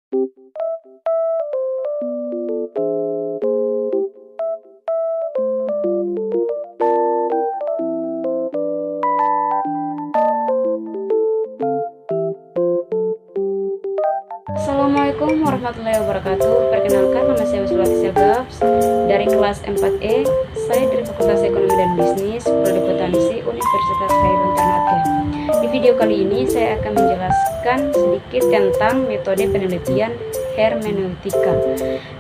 Assalamualaikum warahmatullahi wabarakatuh. Perkenalkan, nama saya Sulati Gabs dari kelas 4E. Saya dari Fakultas Ekonomi dan Bisnis, Prodi Akuntansi, Universitas Khairul Tanjung. Di video kali ini saya akan menjelaskan sedikit tentang metode penelitian hermeneutika.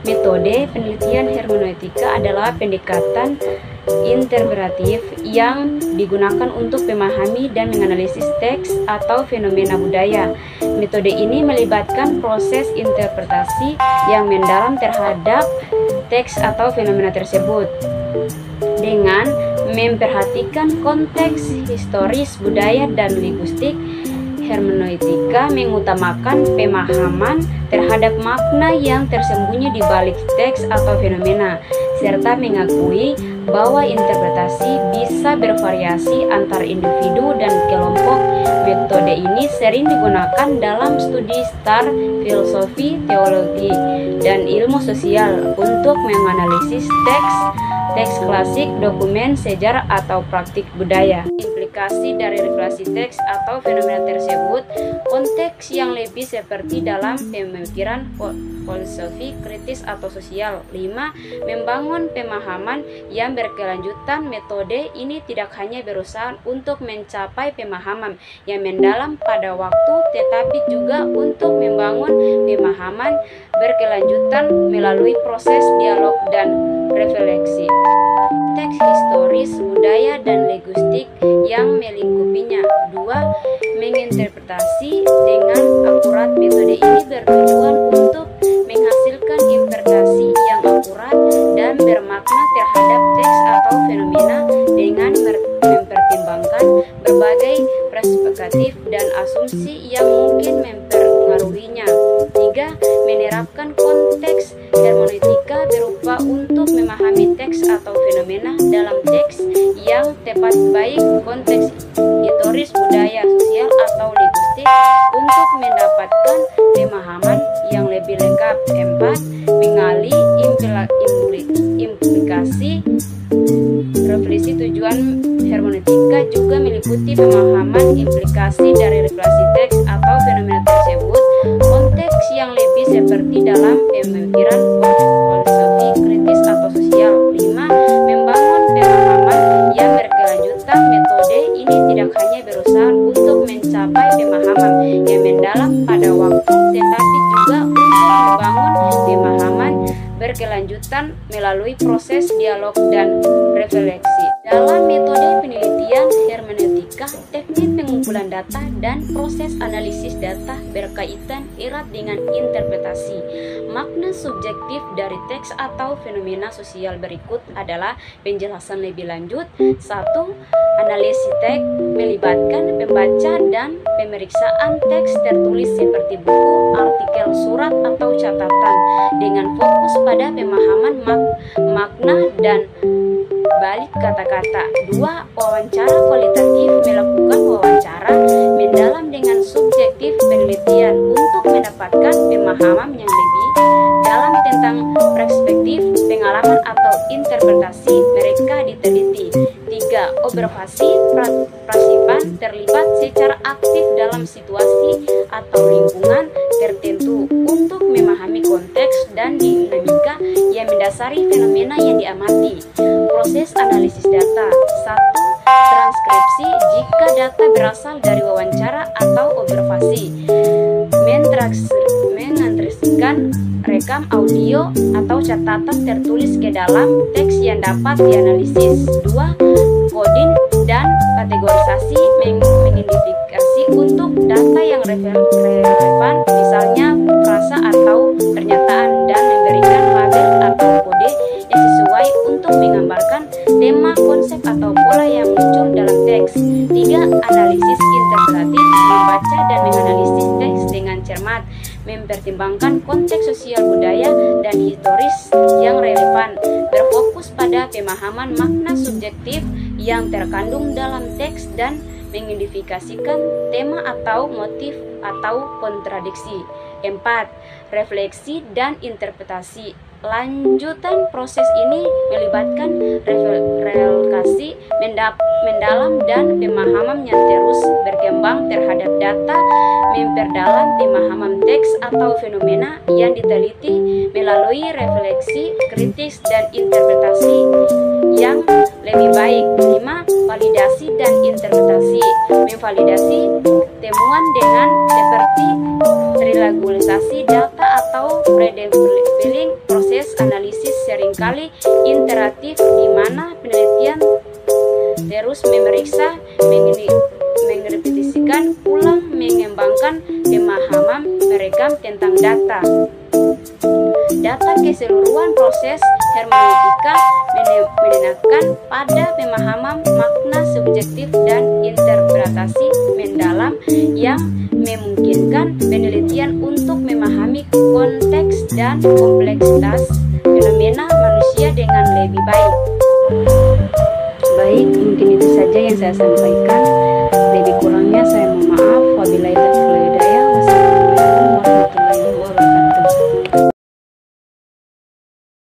Metode penelitian hermeneutika adalah pendekatan interpretatif yang digunakan untuk memahami dan menganalisis teks atau fenomena budaya. Metode ini melibatkan proses interpretasi yang mendalam terhadap teks atau fenomena tersebut dengan memperhatikan konteks historis, budaya, dan linguistik. Hermeneutika mengutamakan pemahaman terhadap makna yang tersembunyi di balik teks atau fenomena, serta mengakui bahwa interpretasi bisa bervariasi antar individu dan kelompok. Metode ini sering digunakan dalam studi sastra, filosofi, teologi, dan ilmu sosial untuk menganalisis teks klasik, dokumen sejarah, atau praktik budaya. Implikasi dari refleksi teks atau fenomena tersebut, konteks yang lebih seperti dalam pemikiran filosofi kritis atau sosial. 5. Membangun pemahaman yang berkelanjutan. Metode ini tidak hanya berusaha untuk mencapai pemahaman yang mendalam pada waktu, tetapi juga untuk membangun pemahaman berkelanjutan melalui proses dialog dan refleksi. Teks historis, budaya, dan linguistik yang melingkupinya. 2. Menginterpretasi dengan akurat. Metode ini bertujuan untuk menghasilkan interpretasi yang akurat dan bermakna terhadap teks atau fenomena dengan mempertimbangkan berbagai perspektif dan asumsi yang mungkin mempengaruhinya. 3. Menerapkan konteks hermeneutika berupa untuk memahami teks atau fenomena dalam teks yang tepat, baik konteks historis, budaya, sosial, atau linguistik, untuk mendapatkan pemahaman yang lebih lengkap. 4. Menggali implikasi refleksi. Tujuan hermeneutika juga meliputi pemahaman implikasi dari refleksi teks atau fenomena tersebut, konteks yang lebih seperti dalam pemikiran filosofi kritis atau sosial. 5. Membangun pemahaman yang berkelanjutan. Metode ini tidak hanya berusaha untuk mencapai pemahaman yang mendalam pada waktu, tetapi juga untuk membangun pemahaman berkelanjutan melalui proses dialog dan refleksi. Dalam metode penelitian hermeneutika, teknik pengumpulan data dan proses analisis data berkaitan erat dengan interpretasi. Makna subjektif dari teks atau fenomena sosial berikut adalah penjelasan lebih lanjut. 1. Analisis teks melibatkan pembaca dan pemeriksaan teks tertulis seperti buku, artikel, surat, atau catatan dengan fokus pada pemahaman makna dan balik kata-kata. 2. Wawancara kualitatif melakukan wawancara mendalam dengan subjektif penelitian untuk mendapatkan pemahaman yang lebih dalam tentang perspektif, pengalaman, atau interpretasi mereka diteliti. 3. Observasi partisipan terlibat secara aktif dalam situasi atau lingkungan tertentu untuk memahami konteks dan dinamika yang mendasari fenomena yang diamati. Proses analisis data. 1. Transkripsi jika data berasal dari wawancara atau observasi. Mentranskripsikan rekam audio atau catatan tertulis ke dalam teks yang dapat dianalisis. 2. Coding dan kategorisasi mengidentifikasi untuk data yang relevan, misalnya frasa atau pernyataan, dan memberikan label atau kode yang sesuai untuk menggambarkan tema, konsep, atau pola yang muncul dalam teks. 3. Analisis interpretatif membaca dan menganalisis teks dengan cermat, mempertimbangkan konteks sosial, budaya, dan historis yang relevan, berfokus pada pemahaman makna subjektif yang terkandung dalam teks dan mengidentifikasikan tema atau motif atau kontradiksi. 4. Refleksi dan interpretasi. Lanjutan proses ini melibatkan relokasi mendalam dan pemahaman yang terus berkembang terhadap data, memperdalam pemahaman teks atau fenomena yang diteliti melalui refleksi kritis dan interpretasi yang lebih baik. 5. Validasi dan interpretasi. Memvalidasi temuan dengan seperti triangularisasi data atau predefiling. Proses analisis seringkali interaktif di mana penelitian terus memeriksa, merepetisikan ulang, mengembangkan pemahaman merekam tentang data. Data keseluruhan proses hermeneutika menekankan pada pemahaman makna subjektif dan interpretasi mendalam yang memungkinkan penelitian untuk memahami konteks dan kompleksitas fenomena manusia dengan lebih baik. Baik, mungkin itu saja yang saya sampaikan. Lebih kurangnya saya mohon maaf. Wabillahi taufiq.